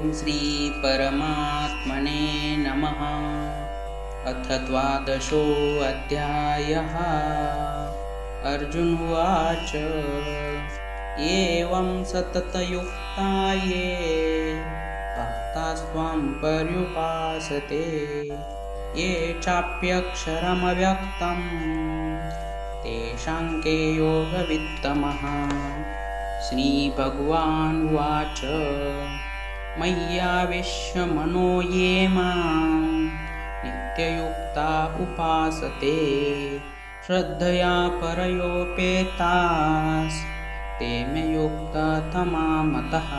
ॐ श्री परमात्मने नमः। अथ 12 अर्जुन उवाच एवं सततयुक्ता ये भक्तास्त्वां पर्युपासते ये चाप्यक्षरमव्यक्तं तेषां के योगवित्तमः। श्रीभगवानुवाच मय्यावेश्य मनो ये मां नित्ययुक्ता उपासते श्रद्धया परयोपेतास्ते मे युक्ततमा मतः।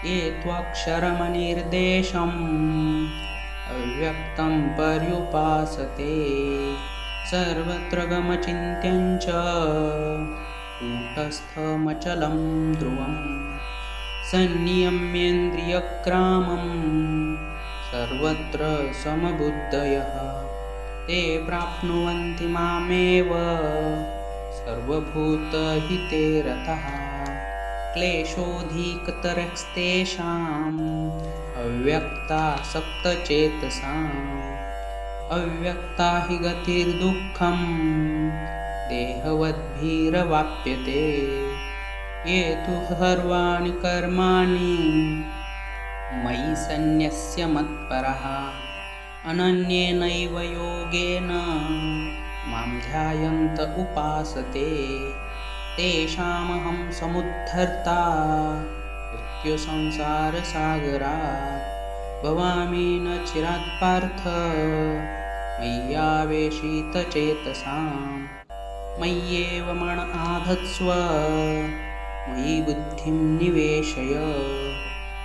ये त्वक्षरमनिर्देशम् अव्यक्तं पर्युपासते सर्वत्र गमचिन्त्यं च कूटस्थमचलं ध्रुवं सन्नियम्येन्द्रियग्रामं सर्वत्र समबुद्धयः ते प्राप्नुवन्ति मामेव सर्वभूतहिते रतः। क्लेशोऽधिकतरस्तेषाम् अव्यक्तासक्तचेतसाम् अव्यक्ता हि गतिर्दुःखं देहवद्भिरवाप्यते। ये तु सर्वाणि कर्माणि मयि सन्न्यस्य मत्परः अनन्येनैव योगेन मां ध्यायन्त उपासते तेषामहं समुद्धर्ता मृत्युसंसारसागरात्। भवामि न चिरात् पार्थ मय्यावेशितचेतसाम् मय्येव मन आधत्स्व मयि बुद्धिं निवेशय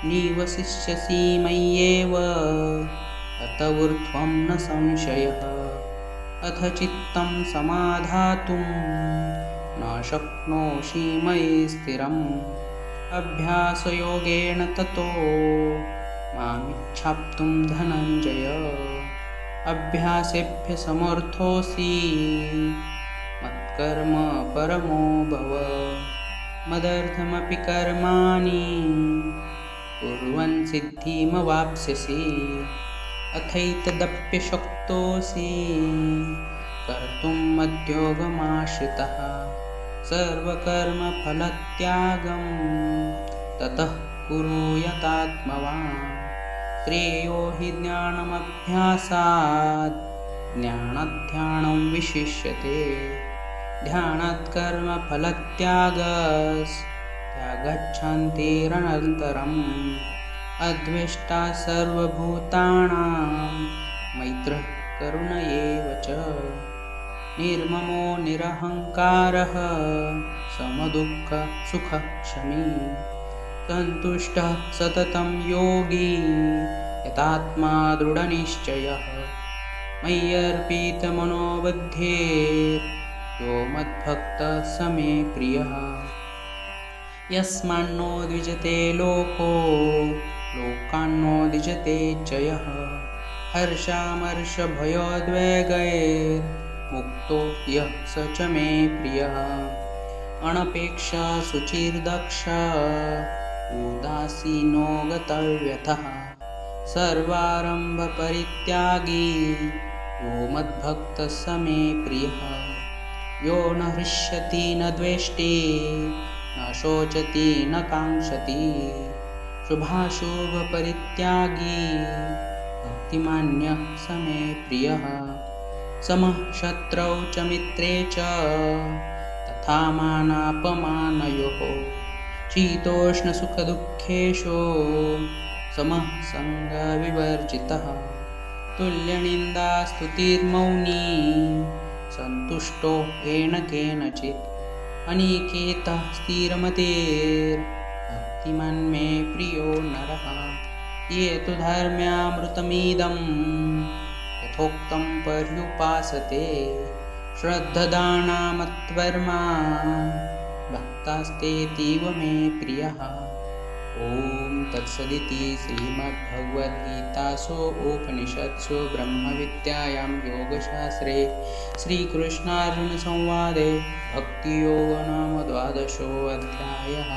निवसिष्यसि मय्येव अत ऊर्ध्वं न संशयः। अथ चित्तं समाधातुं न शक्नोषि मयि स्थिरम् अभ्यासयोगेन ततो मामिच्छाप्तुं धनञ्जय। अभ्यासेभ्य समर्थोऽसि मत्कर्म परमो भव मदर्थमपि कर्माणि कुर्वन् सिद्धिमवाप्स्यसि। अथैतदप्यशक्तोऽसि कर्तुं मद्योगमाश्रितः सर्वकर्मफलत्यागं ततः कुरु यतात्मवान्। श्रेयो हि ज्ञानमभ्यासात् ज्ञानाद्ध्यानं विशिष्यते ध्यानात् कर्मफलत्यागस्त्यागच्छान्तिरनन्तरम्। अद्वेष्टा सर्वभूतानां मैत्रः करुण एव च निर्ममो निरहङ्कारः समदुःखसुखक्षमी सन्तुष्टः सततं योगी यतात्मा दृढनिश्चयः। मय्यर्पितमनोबुद्धिर्यो मद्भक्तः स मे प्रियः। यस्मान्नो द्विजते लोको लोकान्नो द्विजते च यः हर्षामर्षभयोद्वेगैर्मुक्तो यः स च मे प्रियः। अनपेक्षः शुचिर्दक्षः उदासीनो गतव्यथः सर्वारम्भपरित्यागी यो मद्भक्तः स मे प्रियः। यो न हृष्यति न द्वेष्टि न शोचति न काङ्क्षति शुभाशुभपरित्यागी भक्तिमान्यः स मे प्रियः। समः शत्रौ च मित्रे च तथा मानापमानयोः शीतोष्णसुखदुःखेषु समः सङ्गविवर्जितः। तुल्यनिन्दास्तुतिर्मौनी सन्तुष्टो येन केनचित् अनिकेतः स्थिरमतिर्भक्तिमान् मे प्रियो नरः। ये तु धर्म्यामृतमिदं यथोक्तं पर्युपासते श्रद्धदानमत्वर्मा भक्तास्तेतीव मे प्रियः। ॐ तत्सदिति श्रीमद्भगवद्गीतासु उपनिषत्सु ब्रह्मविद्यायां योगशास्त्रे श्रीकृष्णार्जुनसंवादे भक्तियोगो नाम 12 अध्यायः।